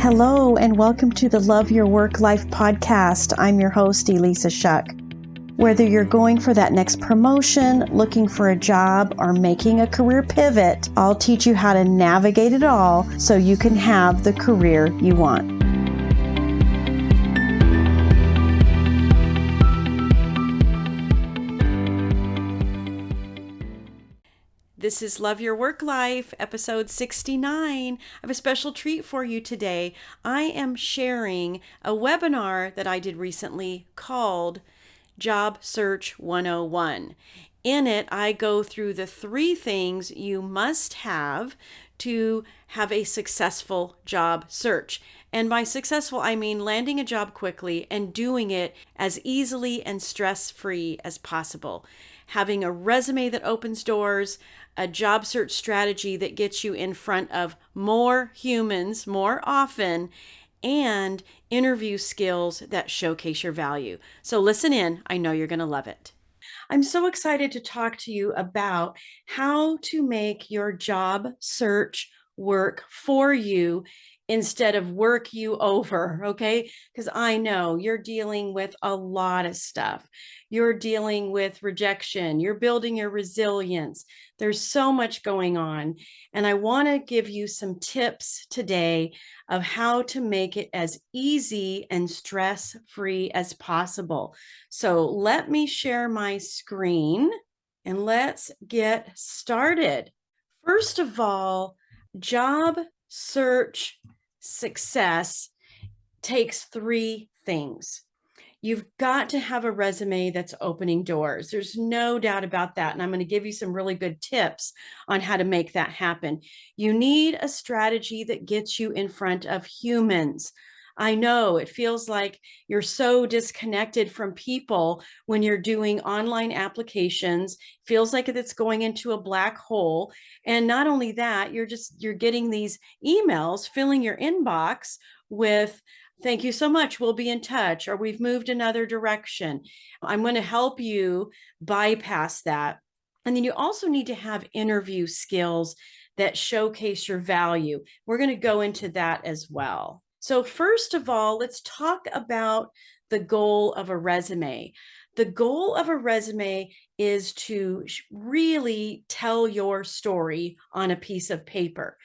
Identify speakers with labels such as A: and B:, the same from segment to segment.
A: Hello, and welcome to the Love Your Work Life podcast. I'm your host, Elissa Shuck. Whether you're going for that next promotion, looking for a job, or making a career pivot, I'll teach you how to navigate it all so you can have the career you want. This is Love Your Work Life, episode 69. I have a special treat for you today. I am sharing a webinar that I did recently called Job Search 101. In it, I go through the 3 things you must have to have a successful job search. And by successful, I mean landing a job quickly and doing it as easily and stress-free as possible. Having a resume that opens doors, a job search strategy that gets you in front of more humans more often, and interview skills that showcase your value. So listen in, I know you're going to love it. I'm so excited to talk to you about how to make your job search work for you instead of work you over, okay? Because I know you're dealing with a lot of stuff. You're dealing with rejection. You're building your resilience. There's so much going on. And I want to give you some tips today of how to make it as easy and stress-free as possible. So let me share my screen and let's get started. First of all, job search success takes 3 things. You've got to have a resume that's opening doors. There's no doubt about that. And I'm going to give you some really good tips on how to make that happen. You need a strategy that gets you in front of humans. I know it feels like you're so disconnected from people when you're doing online applications. Feels like it's going into a black hole. And not only that, you're getting these emails filling your inbox with "Thank you so much. We'll be in touch," or "We've moved another direction." I'm going to help you bypass that. And then you also need to have interview skills that showcase your value. We're going to go into that as well. So first of all, let's talk about the goal of a resume. The goal of a resume is to really tell your story on a piece of paper.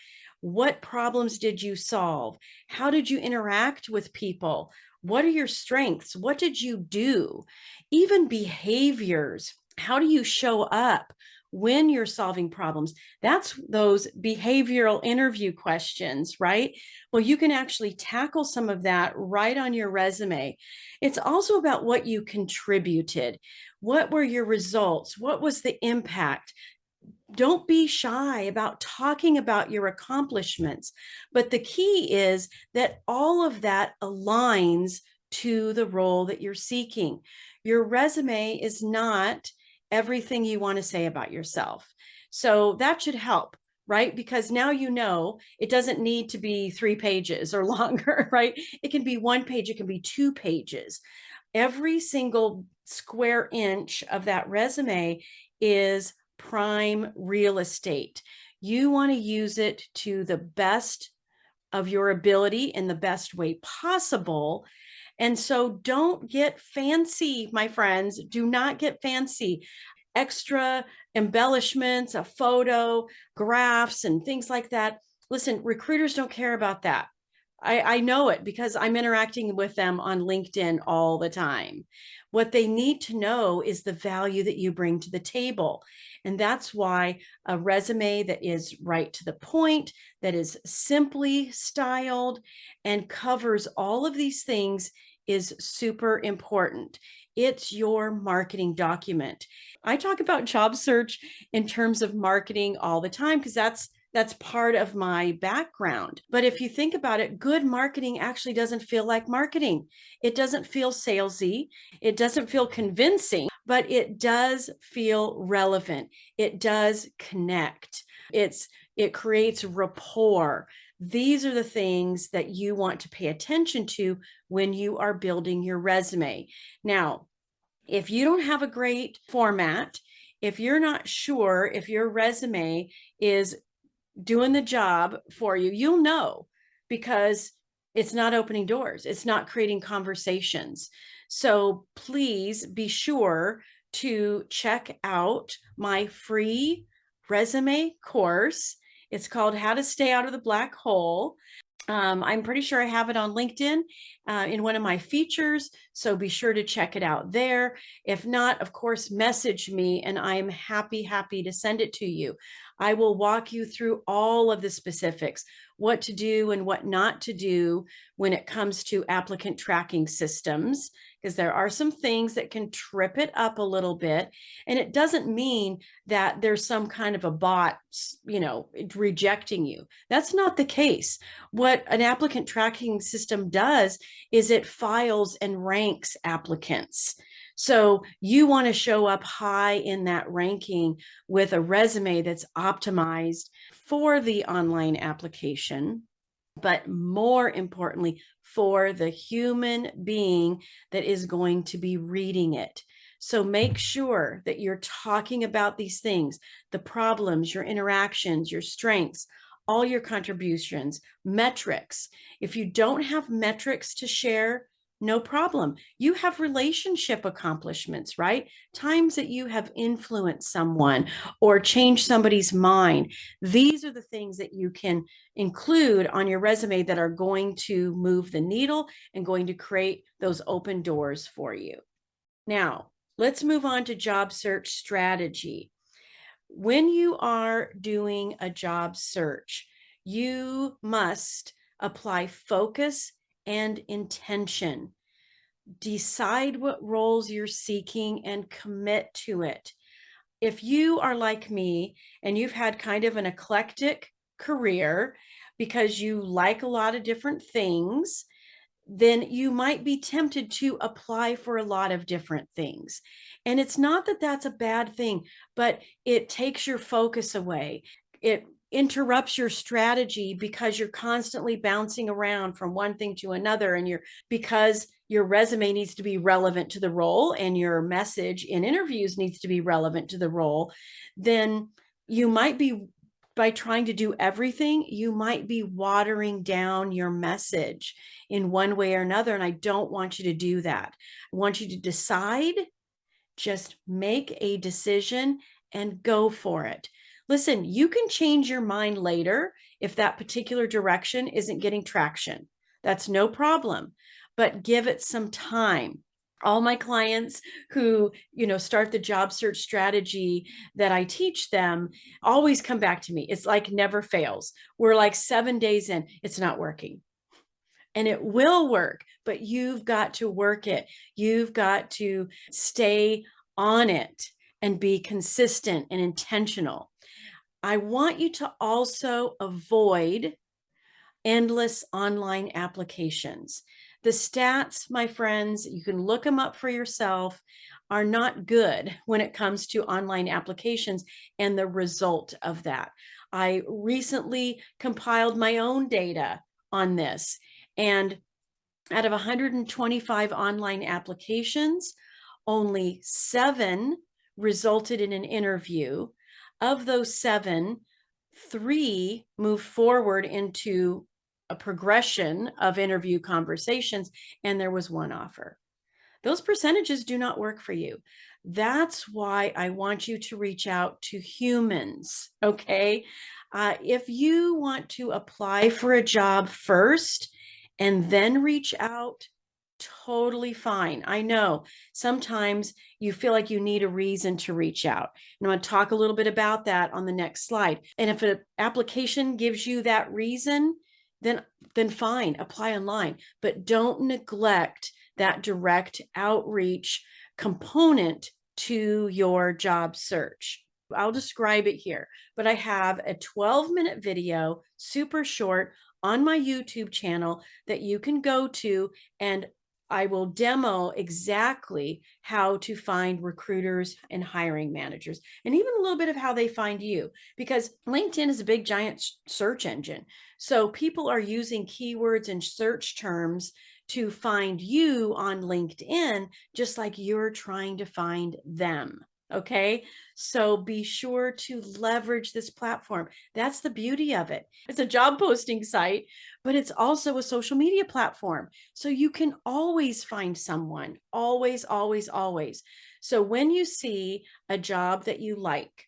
A: What problems did you solve? How did you interact with people? What are your strengths? What did you do? Even behaviors. How do you show up when you're solving problems? That's those behavioral interview questions, right? Well, you can actually tackle some of that right on your resume. It's also about what you contributed. What were your results? What was the impact? Don't be shy about talking about your accomplishments. But the key is that all of that aligns to the role that you're seeking. Your resume is not everything you want to say about yourself. So that should help, right? Because now you know it doesn't need to be 3 pages or longer, right? It can be 1 page, it can be 2 pages. Every single square inch of that resume is prime real estate. You want to use it to the best of your ability in the best way possible. And so don't get fancy, my friends. Do not get fancy. Extra embellishments, a photo, graphs, and things like that. Listen, recruiters don't care about that. I know it because I'm interacting with them on LinkedIn all the time. What they need to know is the value that you bring to the table. And that's why a resume that is right to the point, that is simply styled and covers all of these things is super important. It's your marketing document. I talk about job search in terms of marketing all the time because that's part of my background. But if you think about it, good marketing actually doesn't feel like marketing. It doesn't feel salesy. It doesn't feel convincing, but it does feel relevant. It does connect. It creates rapport. These are the things that you want to pay attention to when you are building your resume. Now, if you don't have a great format, if you're not sure if your resume is doing the job for you, you'll know because It's not opening doors. It's not creating conversations. So please be sure to check out my free resume course. It's called How to Stay Out of the Black Hole. I'm pretty sure I have it on LinkedIn in one of my features, so be sure to check it out there. If not, of course, message me and I'm happy to send it to you. I will walk you through all of the specifics, what to do and what not to do when it comes to applicant tracking systems, because there are some things that can trip it up a little bit. And it doesn't mean that there's some kind of a bot, rejecting you. That's not the case. What an applicant tracking system does is it files and ranks applicants. So you want to show up high in that ranking with a resume that's optimized for the online application, but more importantly, for the human being that is going to be reading it. So make sure that you're talking about these things, the problems, your interactions, your strengths, all your contributions, metrics. If you don't have metrics to share, no problem. You have relationship accomplishments, right? Times that you have influenced someone or changed somebody's mind. These are the things that you can include on your resume that are going to move the needle and going to create those open doors for you. Now, let's move on to job search strategy. When you are doing a job search, you must apply focus and intention. Decide what roles you're seeking and commit to it. If you are like me and you've had kind of an eclectic career because you like a lot of different things, then you might be tempted to apply for a lot of different things. And it's not that that's a bad thing, but it takes your focus away. It interrupts your strategy because you're constantly bouncing around from one thing to another, and because your resume needs to be relevant to the role and your message in interviews needs to be relevant to the role, then you might be, by trying to do everything, you might be watering down your message in one way or another. And I don't want you to do that. I want you to decide, just make a decision and go for it. Listen, you can change your mind later if that particular direction isn't getting traction. That's no problem, but give it some time. All my clients who, start the job search strategy that I teach them always come back to me. It's like never fails. We're like 7 days in, it's not working. And it will work, but you've got to work it. You've got to stay on it and be consistent and intentional. I want you to also avoid endless online applications. The stats, my friends, you can look them up for yourself, are not good when it comes to online applications and the result of that. I recently compiled my own data on this, and out of 125 online applications, only 7 resulted in an interview. Of those 7, 3 moved forward into a progression of interview conversations, and there was 1 offer. Those percentages do not work for you. That's why I want you to reach out to humans, okay? If you want to apply for a job first and then reach out, totally fine. I know sometimes you feel like you need a reason to reach out. And I'm going to talk a little bit about that on the next slide. And if an application gives you that reason, then fine, apply online. But don't neglect that direct outreach component to your job search. I'll describe it here, but I have a 12-minute video, super short, on my YouTube channel that you can go to, and I will demo exactly how to find recruiters and hiring managers, and even a little bit of how they find you, because LinkedIn is a big giant search engine. So people are using keywords and search terms to find you on LinkedIn, just like you're trying to find them. Okay. So be sure to leverage this platform. That's the beauty of it. It's a job posting site, but it's also a social media platform. So you can always find someone, always, always, always. So when you see a job that you like,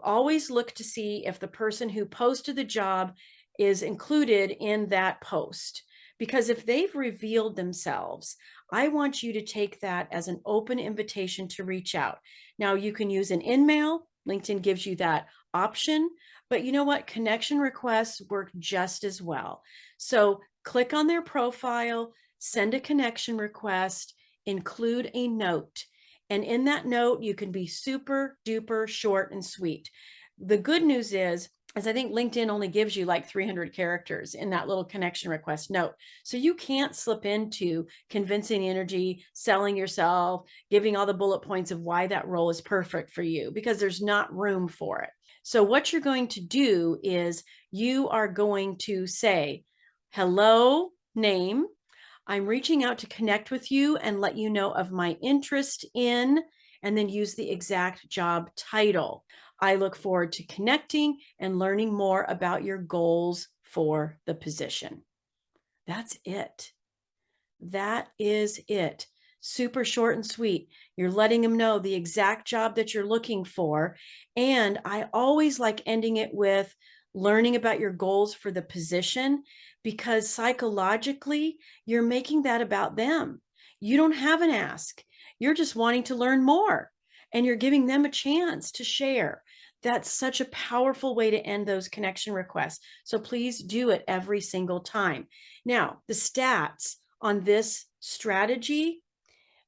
A: always look to see if the person who posted the job is included in that post. Because if they've revealed themselves, I want you to take that as an open invitation to reach out. Now, you can use an in-mail. LinkedIn gives you that option, but you know what? Connection requests work just as well. So click on their profile, send a connection request, include a note. And in that note, you can be super duper short and sweet. The good news is I think LinkedIn only gives you like 300 characters in that little connection request note. So you can't slip into convincing energy, selling yourself, giving all the bullet points of why that role is perfect for you, because there's not room for it. So what you're going to do is you are going to say, hello, name. I'm reaching out to connect with you and let you know of my interest in, and then use the exact job title. I look forward to connecting and learning more about your goals for the position. That's it. That is it. Super short and sweet. You're letting them know the exact job that you're looking for. And I always like ending it with learning about your goals for the position, because psychologically, you're making that about them. You don't have an ask. You're just wanting to learn more, and you're giving them a chance to share. That's such a powerful way to end those connection requests. So please do it every single time. Now, the stats on this strategy,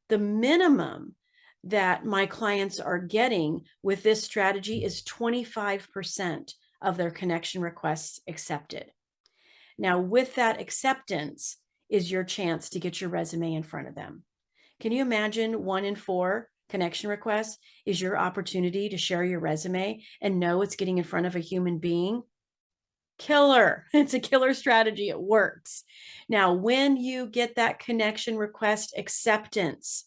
A: the minimum that my clients are getting with this strategy is 25% of their connection requests accepted. Now, with that acceptance is your chance to get your resume in front of them. Can you imagine 1 in 4 connection requests is your opportunity to share your resume and know it's getting in front of a human being? Killer. It's a killer strategy. It works. Now, when you get that connection request acceptance,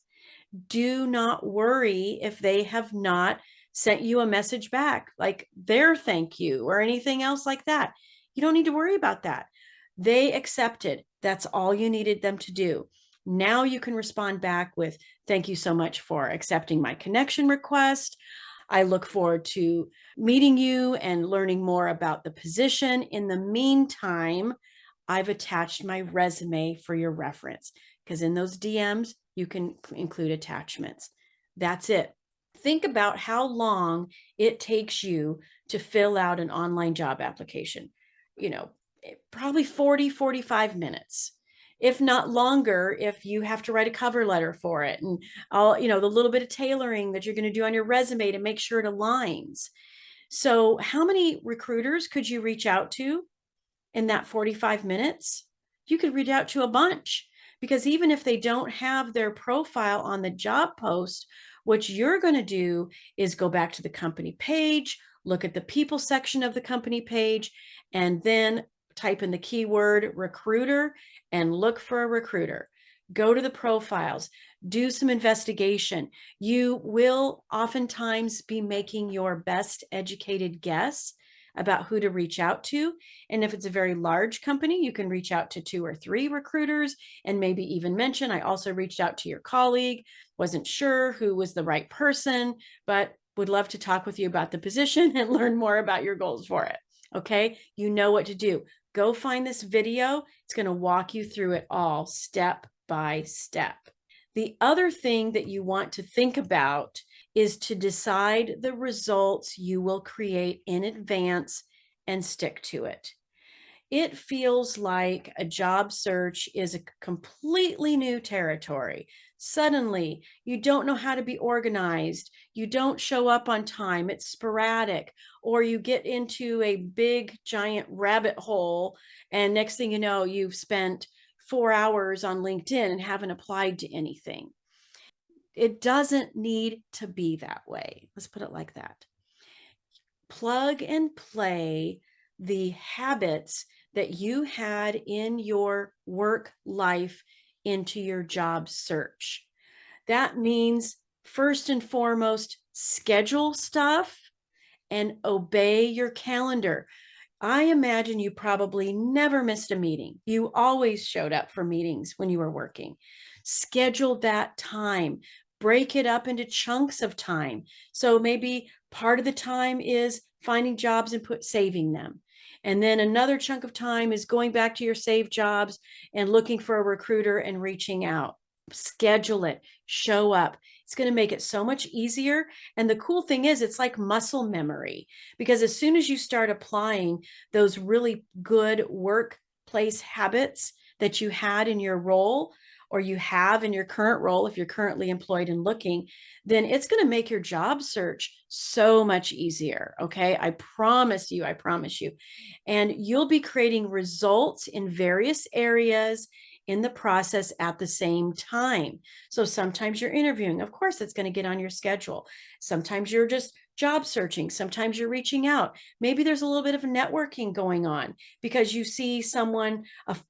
A: do not worry if they have not sent you a message back, like their thank you or anything else like that. You don't need to worry about that. They accepted. That's all you needed them to do. Now you can respond back with, thank you so much for accepting my connection request. I look forward to meeting you and learning more about the position. In the meantime, I've attached my resume for your reference, because in those DMs, you can include attachments. That's it. Think about how long it takes you to fill out an online job application. Probably 40, 45 minutes, if not longer, if you have to write a cover letter for it, and all, the little bit of tailoring that you're going to do on your resume to make sure it aligns. So how many recruiters could you reach out to in that 45 minutes? You could reach out to a bunch, because even if they don't have their profile on the job post, what you're going to do is go back to the company page, look at the people section of the company page, and then type in the keyword recruiter and look for a recruiter. Go to the profiles, do some investigation. You will oftentimes be making your best educated guess about who to reach out to. And if it's a very large company, you can reach out to 2 or 3 recruiters and maybe even mention, I also reached out to your colleague, wasn't sure who was the right person, but would love to talk with you about the position and learn more about your goals for it. Okay, you know what to do. Go find this video. It's going to walk you through it all step by step. The other thing that you want to think about is to decide the results you will create in advance and stick to it. It feels like a job search is a completely new territory. Suddenly, you don't know how to be organized. You don't show up on time. It's sporadic, or you get into a big, giant rabbit hole. And next thing you know, you've spent 4 hours on LinkedIn and haven't applied to anything. It doesn't need to be that way. Let's put it like that. Plug and play the habits that you had in your work life into your job search. That means, first and foremost, schedule stuff, and obey your calendar. I imagine you probably never missed a meeting. You always showed up for meetings when you were working. Schedule that time. Break it up into chunks of time. So maybe part of the time is finding jobs and saving them. And then another chunk of time is going back to your saved jobs and looking for a recruiter and reaching out. Schedule it, show up. It's going to make it so much easier. And the cool thing is, it's like muscle memory, because as soon as you start applying those really good workplace habits that you had in your role, or you have in your current role, if you're currently employed and looking, then it's going to make your job search so much easier. Okay. I promise you, I promise you. And you'll be creating results in various areas in the process at the same time. So sometimes you're interviewing, of course, it's going to get on your schedule. Sometimes you're just job searching. Sometimes you're reaching out. Maybe there's a little bit of networking going on because you see someone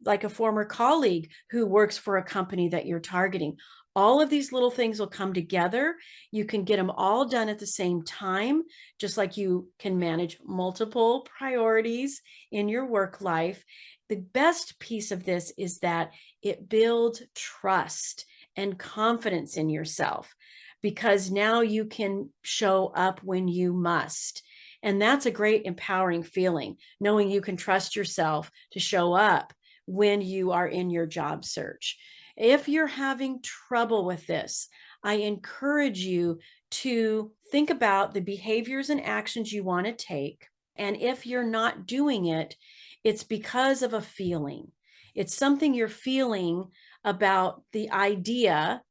A: like a former colleague who works for a company that you're targeting. All of these little things will come together. You can get them all done at the same time, just like you can manage multiple priorities in your work life. The best piece of this is that it builds trust and confidence in yourself, because now you can show up when you must. And that's a great empowering feeling, knowing you can trust yourself to show up when you are in your job search. If you're having trouble with this, I encourage you to think about the behaviors and actions you want to take. And if you're not doing it, it's because of a feeling. It's something you're feeling about the idea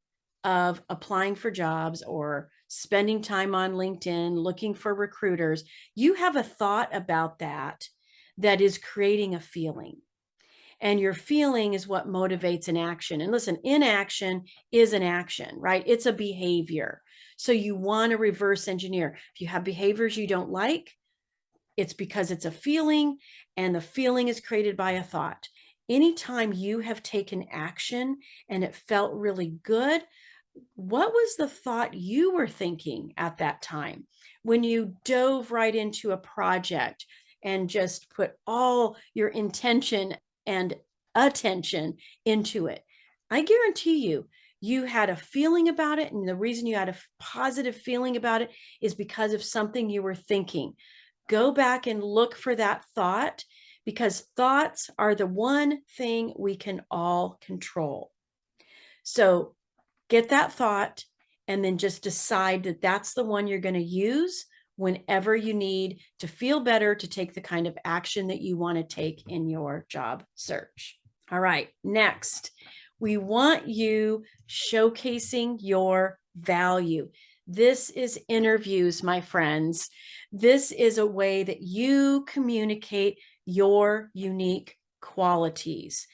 A: of applying for jobs or spending time on LinkedIn, looking for recruiters. You have a thought about that that is creating a feeling. And your feeling is what motivates an action. And listen, inaction is an action, right? It's a behavior. So you want to reverse engineer. If you have behaviors you don't like, it's because it's a feeling, and the feeling is created by a thought. Anytime you have taken action and it felt really good, what was the thought you were thinking at that time when you dove right into a project and just put all your intention and attention into it? I guarantee you, you had a feeling about it. And the reason you had a positive feeling about it is because of something you were thinking. Go back and look for that thought, because thoughts are the one thing we can all control. So get that thought and then just decide that that's the one you're going to use whenever you need to feel better, to take the kind of action that you want to take in your job search. All right, next, we want you showcasing your value. This is interviews, my friends. This is a way that you communicate your unique qualities.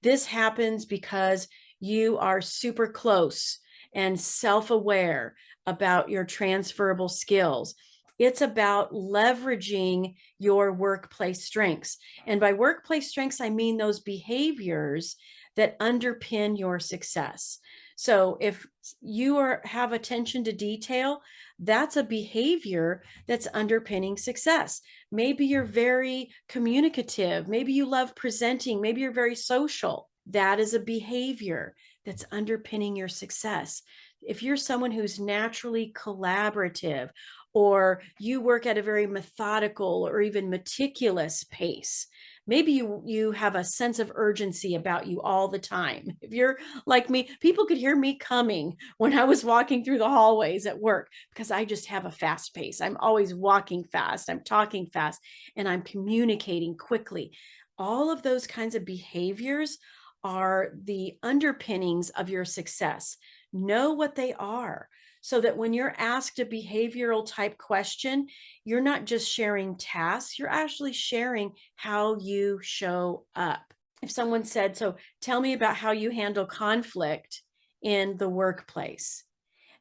A: This happens because you are super close and self-aware about your transferable skills. It's about leveraging your workplace strengths. And by workplace strengths, I mean those behaviors that underpin your success. So if you have attention to detail, that's a behavior that's underpinning success. Maybe you're very communicative. Maybe you love presenting. Maybe you're very social. That is a behavior that's underpinning your success. If you're someone who's naturally collaborative, or you work at a very methodical or even meticulous pace, maybe you have a sense of urgency about you all the time. If you're like me, people could hear me coming when I was walking through the hallways at work, because I just have a fast pace. I'm always walking fast, I'm talking fast, and I'm communicating quickly. All of those kinds of behaviors are the underpinnings of your success. Know what they are, so that when you're asked a behavioral type question, you're not just sharing tasks, you're actually sharing how you show up. If someone said, so tell me about how you handle conflict in the workplace,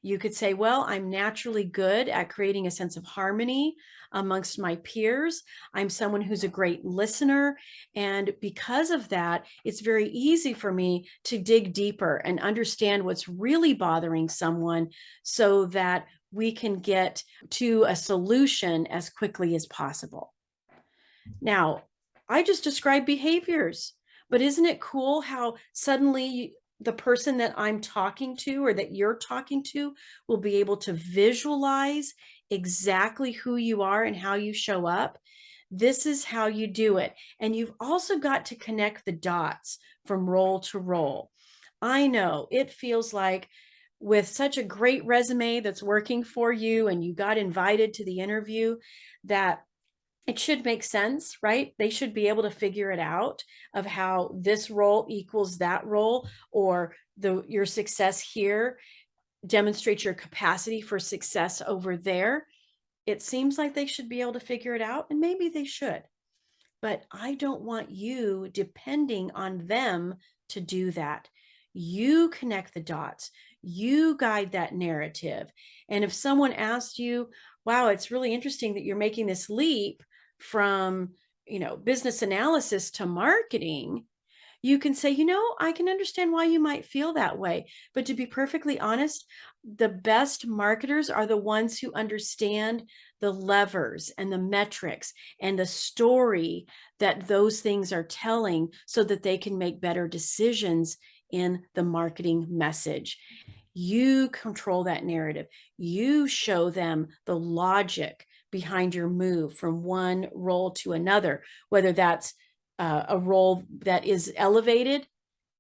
A: you could say, well, I'm naturally good at creating a sense of harmony amongst my peers. I'm someone who's a great listener. And because of that, it's very easy for me to dig deeper and understand what's really bothering someone, so that we can get to a solution as quickly as possible. Now, I just described behaviors, but isn't it cool how suddenly the person that I'm talking to or that you're talking to will be able to visualize exactly who you are and how you show up? This is how you do it. And you've also got to connect the dots from role to role. I know it feels like with such a great resume that's working for you and you got invited to the interview that it should make sense, right? They should be able to figure it out of how this role equals that role, or your success here demonstrates your capacity for success over there. It seems like they should be able to figure it out, and maybe they should. But I don't want you depending on them to do that. You connect the dots, you guide that narrative. And if someone asked you, wow, it's really interesting that you're making this leap from, business analysis to marketing, you can say, I can understand why you might feel that way. But to be perfectly honest, the best marketers are the ones who understand the levers and the metrics and the story that those things are telling so that they can make better decisions in the marketing message. You control that narrative. You show them the logic behind your move from one role to another, whether that's a role that is elevated,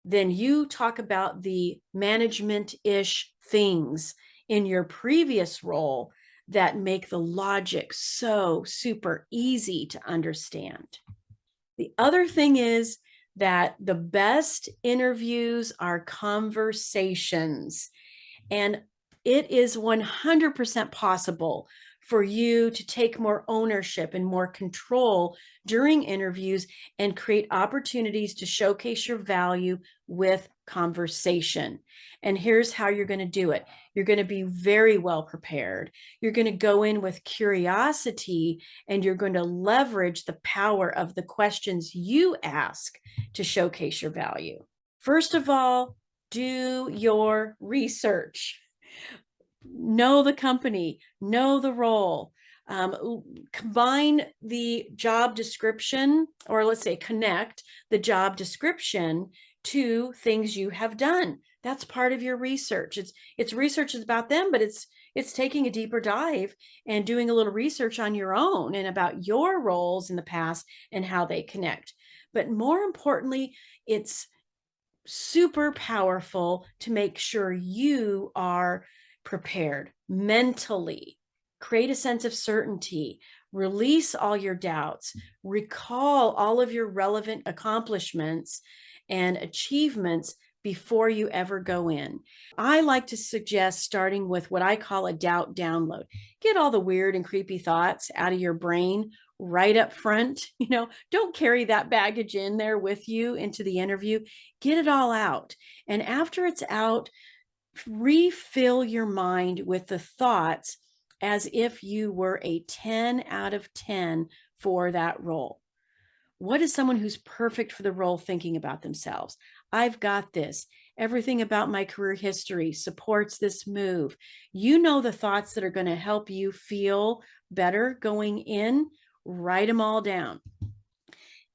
A: then you talk about the management-ish things in your previous role that make the logic so super easy to understand. The other thing is that the best interviews are conversations. And it is 100% possible for you to take more ownership and more control during interviews and create opportunities to showcase your value with conversation. And here's how you're going to do it. You're going to be very well prepared. You're going to go in with curiosity, and you're going to leverage the power of the questions you ask to showcase your value. First of all, do your research. Know the company, know the role. Combine the job description, or let's say connect the job description to things you have done. That's part of your research. It's research about them, but it's taking a deeper dive and doing a little research on your own and about your roles in the past and how they connect. But more importantly, it's super powerful to make sure you are prepared mentally. Create a sense of certainty, release all your doubts, recall all of your relevant accomplishments and achievements before you ever go in. I like to suggest starting with what I call a doubt download. Get all the weird and creepy thoughts out of your brain right up front. Don't carry that baggage in there with you into the interview. Get it all out. And after it's out, refill your mind with the thoughts as if you were a 10 out of 10 for that role. What is someone who's perfect for the role thinking about themselves? I've got this. Everything about my career history supports this move. You know the thoughts that are going to help you feel better going in. Write them all down.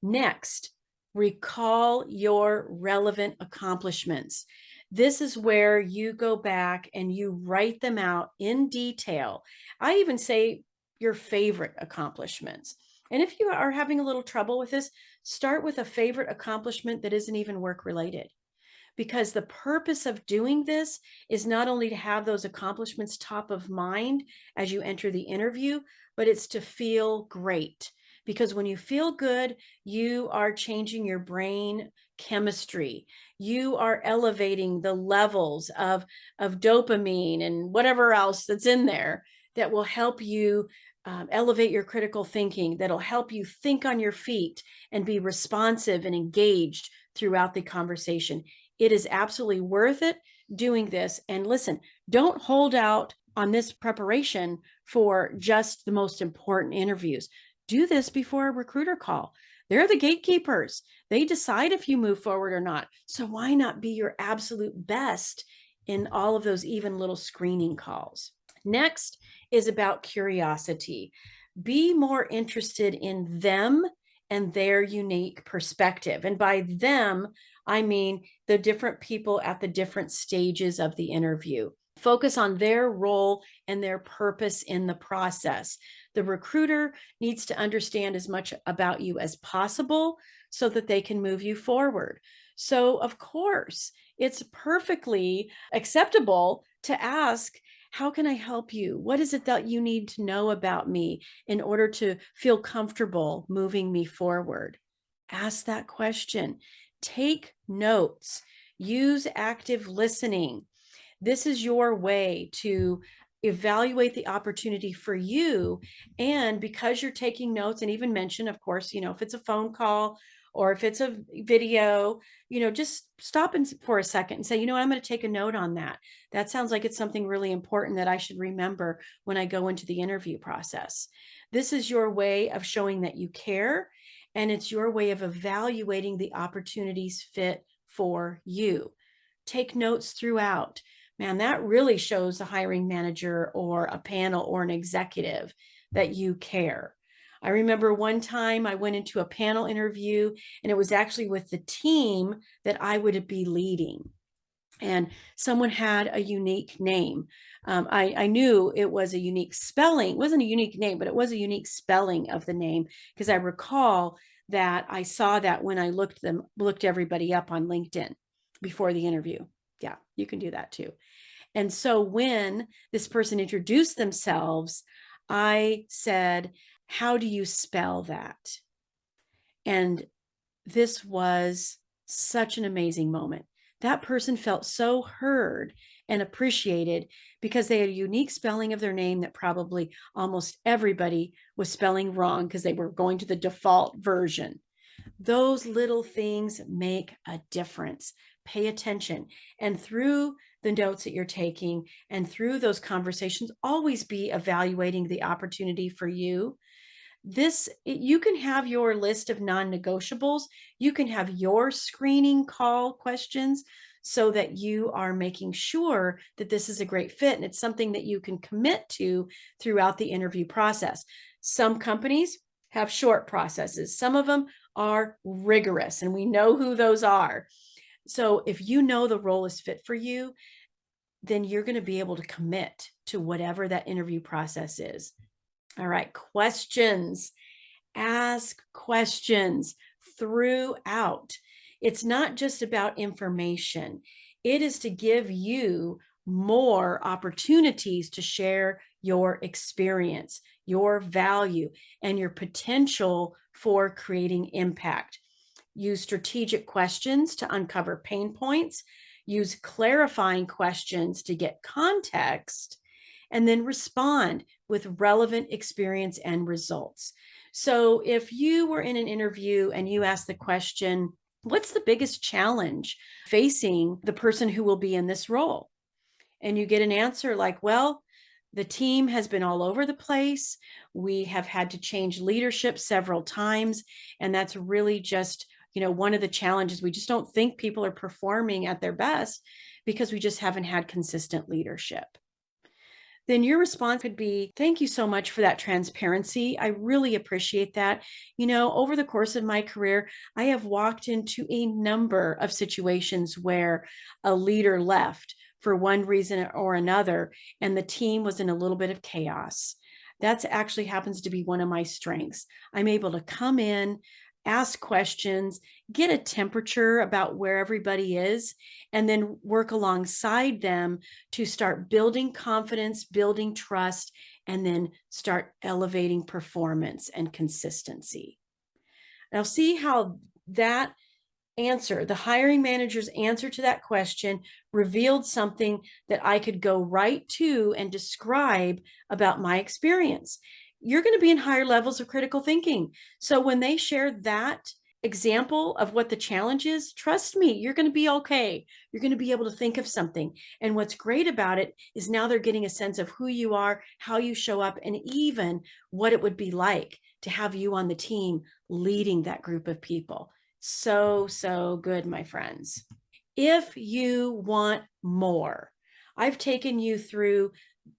A: Next, recall your relevant accomplishments. This is where you go back and you write them out in detail. I even say your favorite accomplishments. And if you are having a little trouble with this, start with a favorite accomplishment that isn't even work related. Because the purpose of doing this is not only to have those accomplishments top of mind as you enter the interview, but it's to feel great. Because when you feel good, you are changing your brain chemistry. You are elevating the levels of dopamine and whatever else that's in there that will help you elevate your critical thinking, that'll help you think on your feet and be responsive and engaged throughout the conversation. It is absolutely worth it doing this. And listen, don't hold out on this preparation for just the most important interviews. Do this before a recruiter call. They're the gatekeepers. They decide if you move forward or not. So why not be your absolute best in all of those even little screening calls? Next is about curiosity. Be more interested in them and their unique perspective. And by them, I mean the different people at the different stages of the interview. Focus on their role and their purpose in the process. The recruiter needs to understand as much about you as possible so that they can move you forward. So, of course, it's perfectly acceptable to ask, how can I help you? What is it that you need to know about me in order to feel comfortable moving me forward? Ask that question. Take notes. Use active listening. This is your way to evaluate the opportunity for you. And because you're taking notes, and even mention, of course, if it's a phone call or if it's a video, just stop for a second and say, you know what, I'm going to take a note on that. That sounds like it's something really important that I should remember when I go into the interview process. This is your way of showing that you care, and it's your way of evaluating the opportunities fit for you. Take notes throughout. Man, that really shows a hiring manager or a panel or an executive that you care. I remember one time I went into a panel interview, and it was actually with the team that I would be leading. And someone had a unique name. I knew it was a unique spelling. It wasn't a unique name, but it was a unique spelling of the name, because I recall that I saw that when I looked everybody up on LinkedIn before the interview. Yeah, you can do that too. And so when this person introduced themselves, I said, how do you spell that? And this was such an amazing moment. That person felt so heard and appreciated because they had a unique spelling of their name that probably almost everybody was spelling wrong because they were going to the default version. Those little things make a difference. Pay attention. And through the notes that you're taking and through those conversations, always be evaluating the opportunity for you. You can have your list of non-negotiables. You can have your screening call questions so that you are making sure that this is a great fit and it's something that you can commit to throughout the interview process. Some companies have short processes. Some of them are rigorous, and we know who those are. So if you know the role is fit for you, then you're going to be able to commit to whatever that interview process is. All right, questions. Ask questions throughout. It's not just about information. It is to give you more opportunities to share your experience, your value, and your potential for creating impact. Use strategic questions to uncover pain points. Use clarifying questions to get context, and then respond with relevant experience and results. So if you were in an interview and you asked the question, what's the biggest challenge facing the person who will be in this role? And you get an answer like, well, the team has been all over the place. We have had to change leadership several times. And that's really just, one of the challenges. We just don't think people are performing at their best because we just haven't had consistent leadership. Then your response could be, thank you so much for that transparency. I really appreciate that. Over the course of my career, I have walked into a number of situations where a leader left for one reason or another, and the team was in a little bit of chaos. That actually happens to be one of my strengths. I'm able to come in, ask questions, get a temperature about where everybody is, and then work alongside them to start building confidence, building trust, and then start elevating performance and consistency. Now, see how that answer, the hiring manager's answer to that question, revealed something that I could go right to and describe about my experience. You're going to be in higher levels of critical thinking. So when they share that example of what the challenge is, trust me, you're going to be okay. You're going to be able to think of something. And what's great about it is now they're getting a sense of who you are, how you show up, and even what it would be like to have you on the team leading that group of people. So, so good, my friends. If you want more, I've taken you through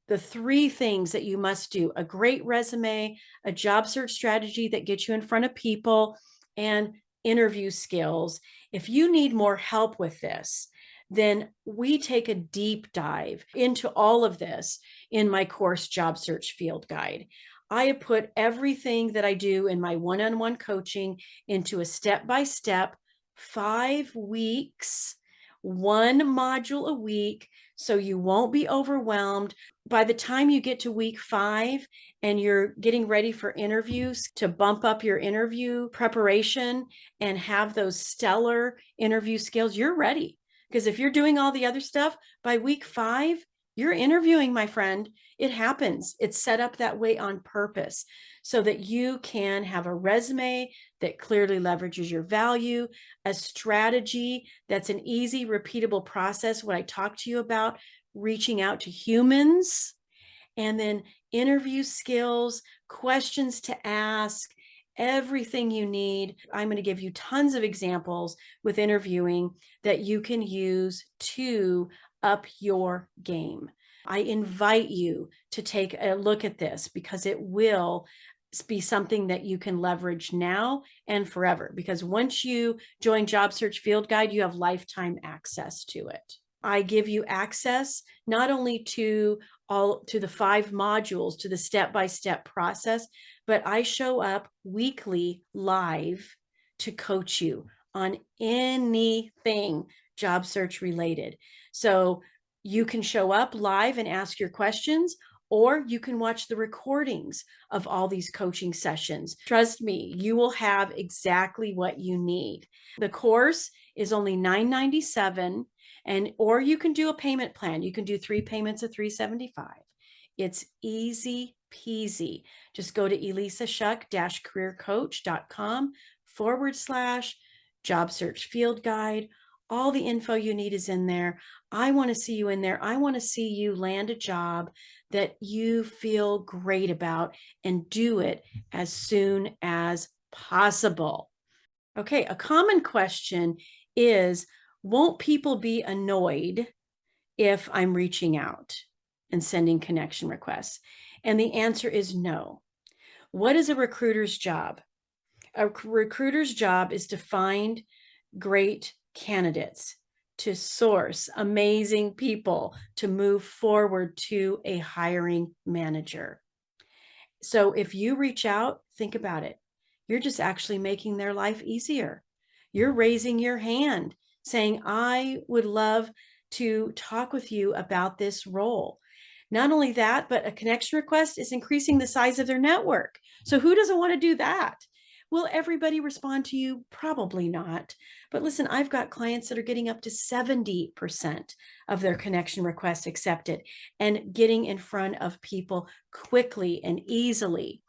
A: the three things that you must do: a great resume, a job search strategy that gets you in front of people, and interview skills. If you need more help with this, then we take a deep dive into all of this in my course, Job Search Field Guide. I have put everything that I do in my one-on-one coaching into a step-by-step, 5 weeks, one module a week, so you won't be overwhelmed. By the time you get to week 5 and you're getting ready for interviews, to bump up your interview preparation and have those stellar interview skills, you're ready. Because if you're doing all the other stuff, by week 5, you're interviewing, my friend. It happens. It's set up that way on purpose so that you can have a resume that clearly leverages your value, a strategy that's an easy, repeatable process, what I talked to you about, reaching out to humans, and then interview skills, questions to ask, everything you need. I'm going to give you tons of examples with interviewing that you can use to up your game. I invite you to take a look at this because it will be something that you can leverage now and forever. Because once you join Job Search Field Guide, you have lifetime access to it. I give you access not only to the 5 modules, to the step-by-step process, but I show up weekly live to coach you on anything job search related. So you can show up live and ask your questions, or you can watch the recordings of all these coaching sessions. Trust me, you will have exactly what you need. The course is only $9.97, or you can do a payment plan. You can do 3 payments of $375. It's easy peasy. Just go to elisashuck-careercoach.com/job search field guide. All the info you need is in there. I want to see you in there. I want to see you land a job that you feel great about and do it as soon as possible. Okay, a common question is, won't people be annoyed if I'm reaching out and sending connection requests? And the answer is no. What is a recruiter's job? A recruiter's job is to find great candidates, to source amazing people, to move forward to a hiring manager. So if you reach out, think about it. You're just actually making their life easier. You're raising your hand saying, I would love to talk with you about this role. Not only that, but a connection request is increasing the size of their network. So who doesn't want to do that? Will everybody respond to you? Probably not. But listen, I've got clients that are getting up to 70% of their connection requests accepted and getting in front of people quickly and easily.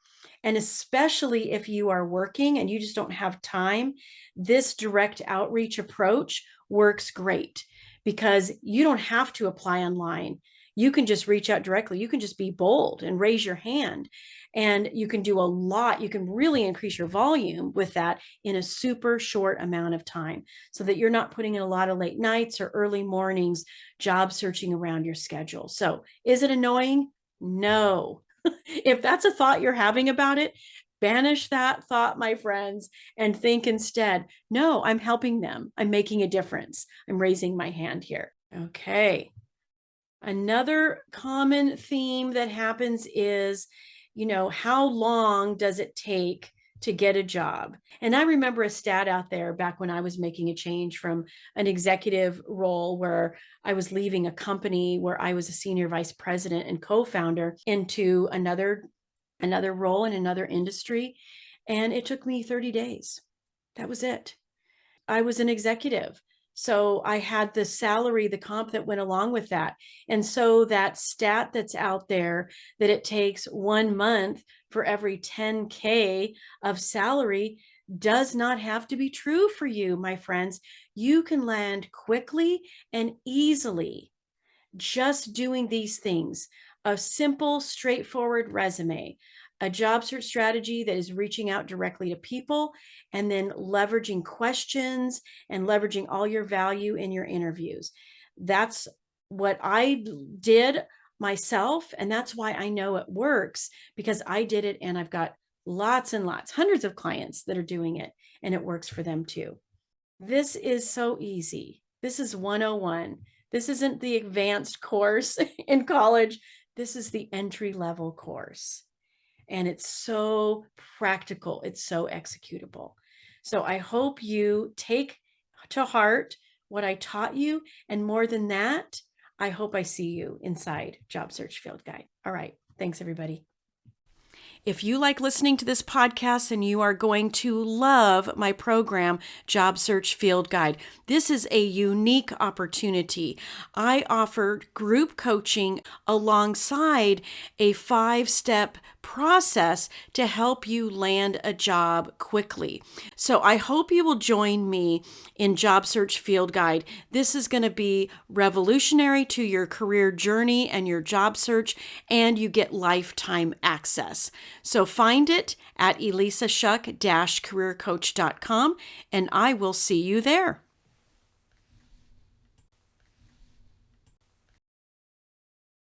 A: And especially if you are working and you just don't have time, this direct outreach approach works great because you don't have to apply online. You can just reach out directly. You can just be bold and raise your hand. And you can do a lot. You can really increase your volume with that in a super short amount of time so that you're not putting in a lot of late nights or early mornings job searching around your schedule. So is it annoying? No. If that's a thought you're having about it, banish that thought, my friends, and think instead, no, I'm helping them. I'm making a difference. I'm raising my hand here. Okay. Another common theme that happens is, how long does it take to get a job? And I remember a stat out there back when I was making a change from an executive role where I was leaving a company where I was a senior vice president and co-founder into another role in another industry. And it took me 30 days. That was it. I was an executive. So I had the salary, the comp that went along with that. And so that stat that's out there that it takes 1 month for every 10K of salary does not have to be true for you, my friends. You can land quickly and easily just doing these things: a simple, straightforward resume, a job search strategy that is reaching out directly to people, and then leveraging questions and leveraging all your value in your interviews. That's what I did. myself. And that's why I know it works, because I did it and I've got lots and lots, hundreds of clients that are doing it, and it works for them too. This is so easy. This is 101. This isn't the advanced course in college. This is the entry level course. And it's so practical. It's so executable. So I hope you take to heart what I taught you. And more than that, I hope I see you inside Job Search Field Guide. All right. Thanks, everybody. If you like listening to this podcast, and you are going to love my program, Job Search Field Guide. This is a unique opportunity. I offer group coaching alongside a 5-step process to help you land a job quickly. So I hope you will join me in Job Search Field Guide. This is going to be revolutionary to your career journey and your job search, and you get lifetime access. So find it at elissashuck-careercoach.com, and I will see you there.